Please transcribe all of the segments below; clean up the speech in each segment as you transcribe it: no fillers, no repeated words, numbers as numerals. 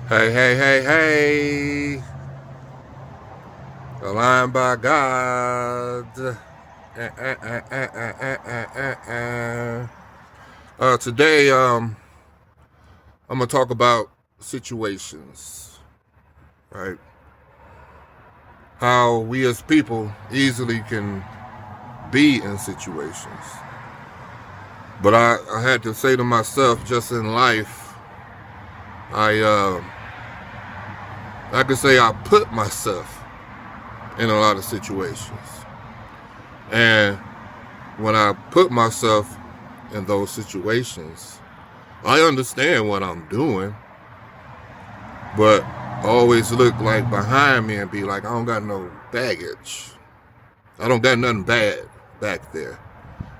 Hey, hey, hey, hey. Aligned by God. Today, I'm gonna talk about situations, right? How we as people easily can be in situations. But I had to say to myself, just in life, I I could say I put myself in a lot of situations, and when I put myself in those situations, I understand what I'm doing, but I always look like behind me and be like, I don't got no baggage. I don't got nothing bad back there.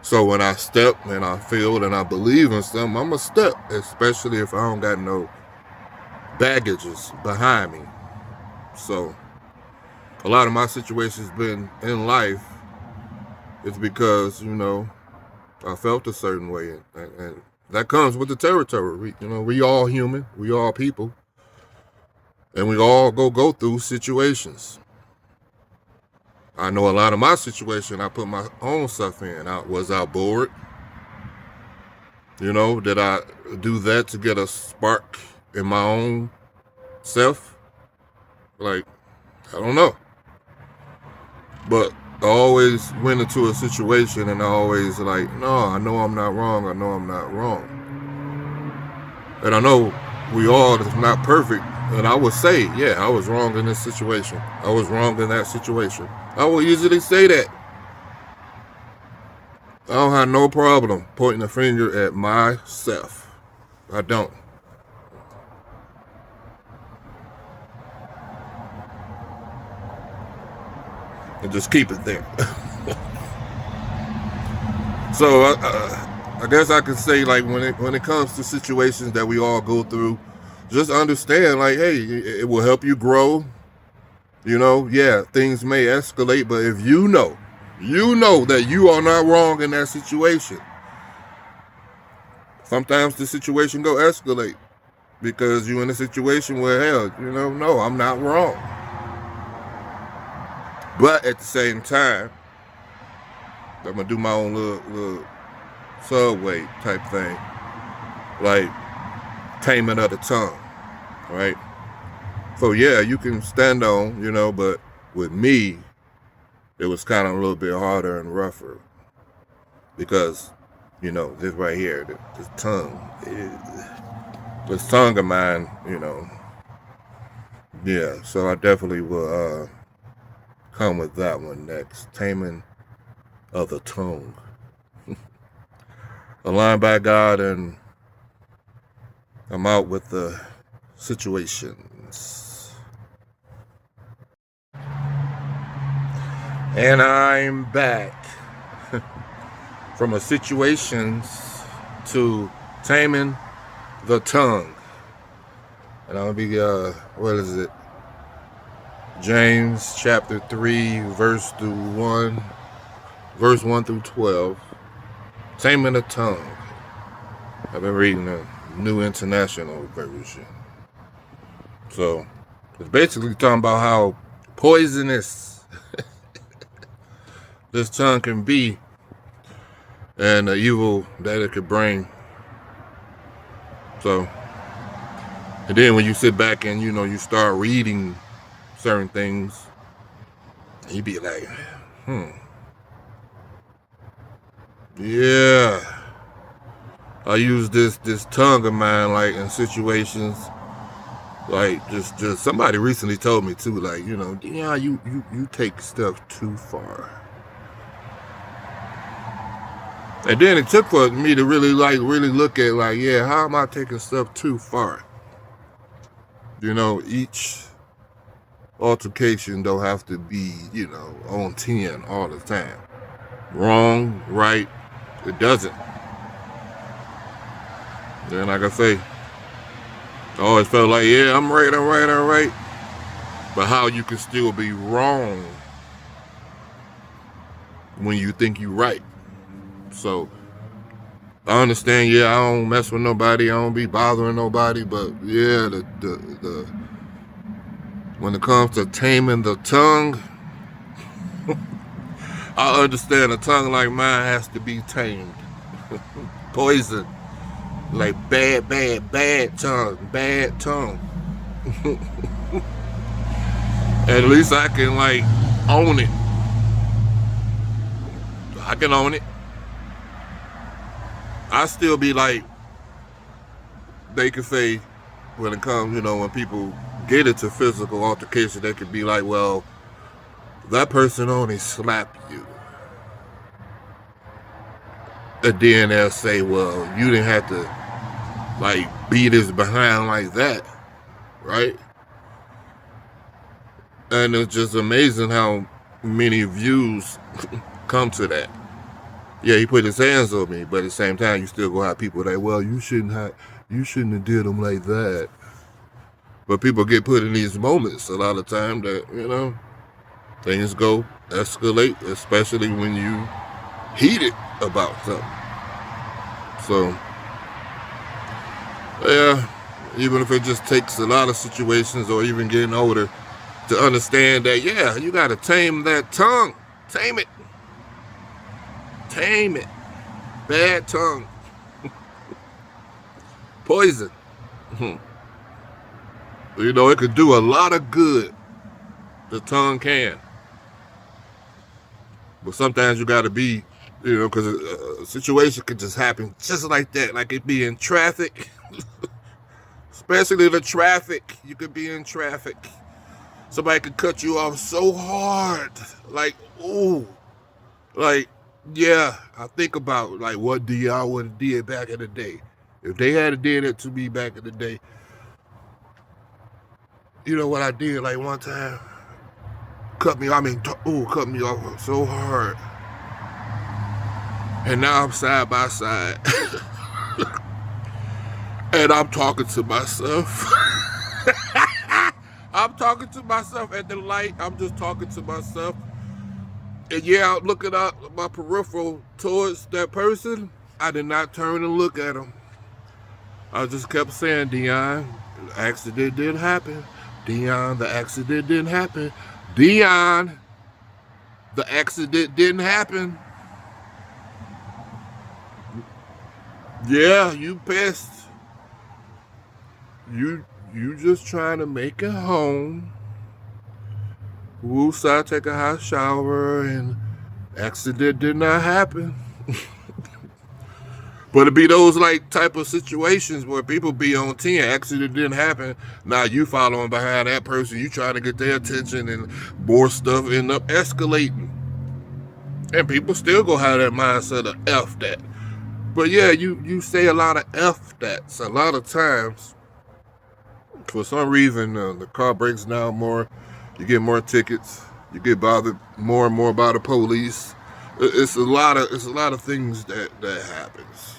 So when I step and I feel and I believe in something, I'm a step, especially if I don't got no baggages behind me. So a lot of my situations been in life is because, I felt a certain way, and that comes with the territory. We all human, we all people, and we all go through situations. I know a lot of my situation I put my own stuff in. Was I bored? Did I do that to get a spark in my own self? Like, I don't know. But I always went into a situation and I always like, no, I know I'm not wrong. I know I'm not wrong. And I know we all is not perfect. And I would say, yeah, I was wrong in this situation. I was wrong in that situation. I will easily say that. I don't have no problem pointing a finger at myself. I don't. And just keep it there. So I guess I could say, like, when it comes to situations that we all go through, just understand, like, hey, it will help you grow. Yeah, things may escalate, but if you know that you are not wrong in that situation. Sometimes the situation go escalate because you in a situation where, hell, no, I'm not wrong. But at the same time, I'm gonna do my own little subway type thing, like taming of the tongue, right? So yeah, you can stand on, but with me, it was kind of a little bit harder and rougher because, this right here, this tongue, this tongue of mine, yeah. So I definitely will come with that one next, taming of the tongue, aligned by God, and I'm out with the situations. And I'm back from a situations to taming the tongue. And I'll be, what is it? James chapter 3, verse 1 through 12. Taming the tongue. I've been reading the New International Version. So it's basically talking about how poisonous this tongue can be and the evil that it could bring. So, and then when you sit back and, you start reading certain things, you be like, yeah, I use this tongue of mine like in situations like just somebody recently told me too, like, yeah, you take stuff too far. And then it took for me to really look at, like, yeah, how am I taking stuff too far? Each altercation don't have to be, on 10 all the time. Wrong, right, it doesn't. Then like I say, I always felt like, yeah, I'm right. But how you can still be wrong when you think you're right. So I understand, yeah, I don't mess with nobody, I don't be bothering nobody, but yeah, the when it comes to taming the tongue, I understand a tongue like mine has to be tamed. Poison. Like bad tongue. Bad tongue. At least I can like own it. I can own it. I still be like, they can say when it comes, when people get into physical altercation, they could be like, well, that person only slapped you. And then they'll say, well, you didn't have to like beat his behind like that, right? And it's just amazing how many views come to that. Yeah, he put his hands on me, but at the same time, you still gonna have people that, well, you shouldn't have did him like that. But people get put in these moments a lot of time that things go escalate, especially when you heated about something. So yeah, even if it just takes a lot of situations or even getting older to understand that, yeah, you gotta tame that tongue. Tame it. Tame it. Bad tongue. Poison. It could do a lot of good. The tongue can. But sometimes you gotta be, because a situation could just happen just like that. Like it be in traffic. Especially the traffic. You could be in traffic. Somebody could cut you off so hard. Like, ooh. Like, yeah, I think about like what D.I. would have did back in the day. If they had did it to me back in the day, you know what I did like one time? Cut me off so hard. And now I'm side by side. And I'm talking to myself. I'm talking to myself at the light. I'm just talking to myself. And yeah, I'm looking out my peripheral towards that person. I did not turn and look at him. I just kept saying, Dion, the accident didn't happen. Dion, the accident didn't happen. Dion, the accident didn't happen. Yeah, you pissed. You just trying to make it home. Woosah, take a hot shower, and accident did not happen. But it be those like type of situations where people be on 10, accident didn't happen. Now you following behind that person, you trying to get their attention, and more stuff end up escalating. And people still go have that mindset of F that. But yeah, you say a lot of F that's a lot of times. For some reason, the car breaks down more. You get more tickets. You get bothered more and more by the police. It's a lot of things that happens.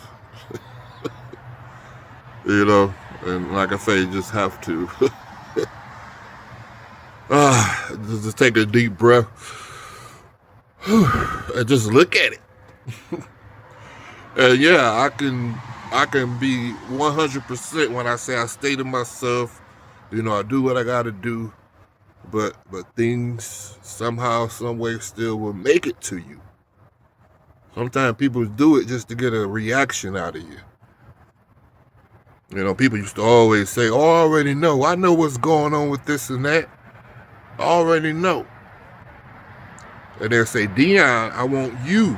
And like I say, you just have to just take a deep breath and just look at it. And yeah, I can be 100% when I say I stay to myself. I do what I gotta do, but things somehow, some way, still will make it to you. Sometimes people do it just to get a reaction out of you. People used to always say, oh, I already know. I know what's going on with this and that. I already know. And they'll say, Dion, I want you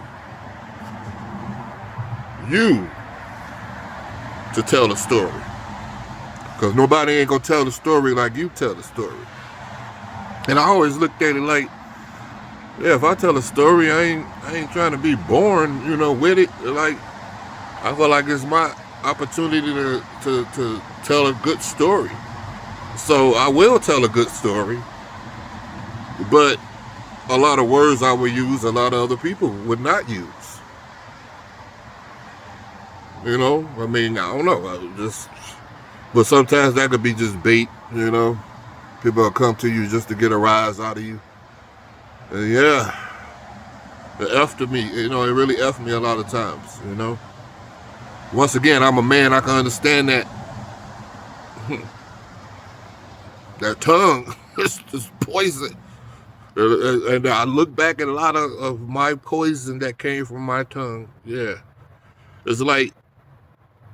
to tell the story. Because nobody ain't going to tell the story like you tell the story. And I always looked at it like, yeah, if I tell a story, I ain't trying to be boring, with it. Like, I feel like it's my opportunity to tell a good story. So I will tell a good story, but a lot of words I will use, a lot of other people would not use. I don't know. But sometimes that could be just bait, People will come to you just to get a rise out of you. And yeah, it F to me, it really F me a lot of times, Once again, I'm a man. I can understand that that tongue is poison. And I look back at a lot of my poison that came from my tongue. Yeah. It's like,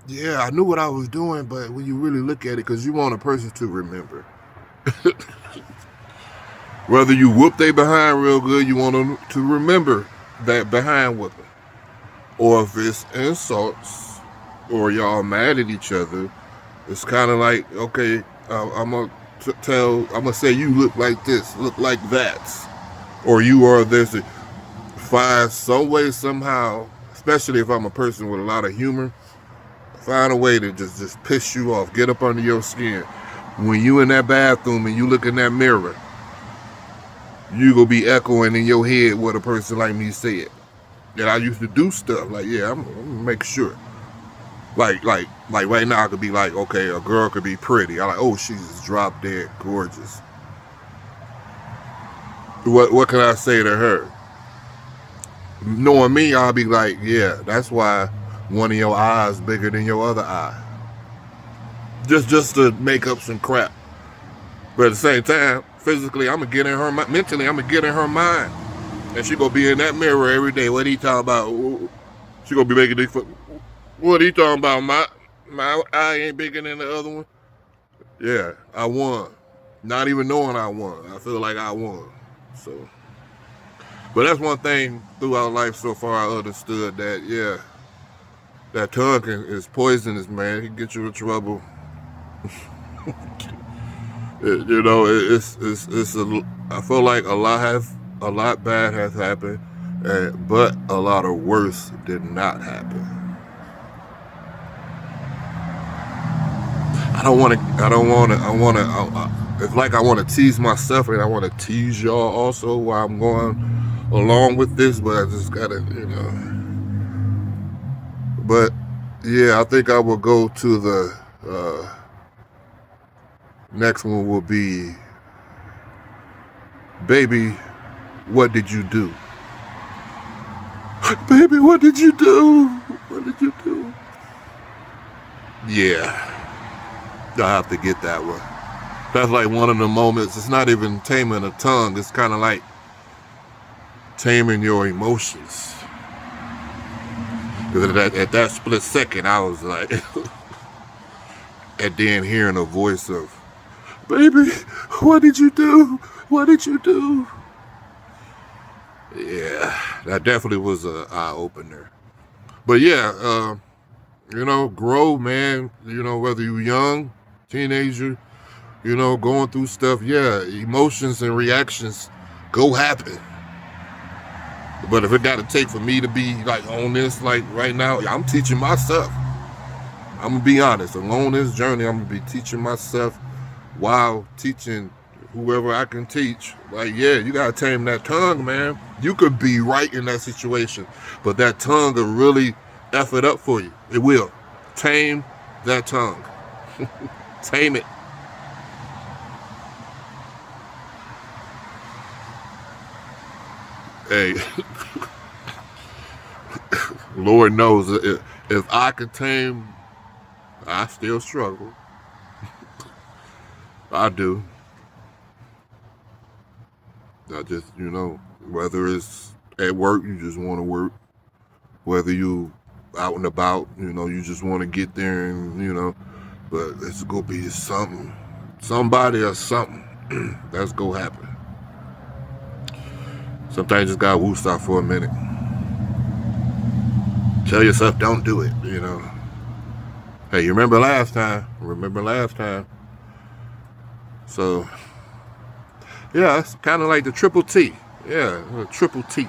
yeah, I knew what I was doing, but when you really look at it, because you want a person to remember. Whether you whoop they behind real good, you want them to remember that behind whooping. Or if it's insults or y'all mad at each other, it's kind of like, okay, I'm going to say you look like this, look like that. Or you are this. Find some way, somehow, especially if I'm a person with a lot of humor, find a way to just piss you off, get up under your skin. When you in that bathroom and you look in that mirror, you gonna be echoing in your head what a person like me said. And I used to do stuff like, yeah, I'm gonna make sure. Like right now I could be like, okay, a girl could be pretty. I like, oh, she's drop dead gorgeous. What can I say to her? Knowing me, I'll be like, yeah, that's why one of your eyes bigger than your other eye. Just to make up some crap. But at the same time, physically, I'm gonna get in her mind. Mentally, I'm gonna get in her mind. And she gonna be in that mirror every day. What he talking about? She gonna be making this. What he talking about? My eye ain't bigger than the other one. Yeah, I won. Not even knowing I won. I feel like I won. So, but that's one thing throughout life so far I understood that, yeah, that tongue is poisonous, man. It can get you in trouble. You know, I feel like a lot bad has happened, but a lot of worse did not happen. I want to, it's like I want to tease myself and I want to tease y'all also while I'm going along with this, but I just gotta, but yeah, I think I will go to the, next one will be, baby, what did you do? Baby, what did you do? What did you do? Yeah, I have to get that one. That's like one of the moments. It's not even taming a tongue. It's kind of like taming your emotions. Because at that split second, I was like, and then hearing a voice of, baby, what did you do? What did you do? Yeah, that definitely was an eye-opener. But yeah, grow, man. Whether you're young, teenager, going through stuff, yeah, emotions and reactions go happen. But if it got to take for me to be like on this, like right now, I'm teaching myself. I'm going to be honest. Along this journey, I'm going to be teaching myself while teaching whoever I can teach. Like, yeah, you got to tame that tongue, man. You could be right in that situation, but that tongue will really F it up for you. It will. Tame that tongue. Tame it. Hey, Lord knows if I could tame, I still struggle. I do. I just, whether it's at work, you just want to work. Whether you out and about, you just want to get there and, but it's going to be something, somebody or something that's going to happen. Sometimes you just got to woo stop for a minute. Tell yourself, don't do it, Hey, you remember last time? So, yeah, it's kind of like the triple T. Yeah, the triple T.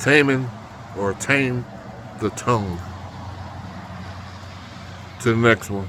Taming or tame the tongue. To the next one.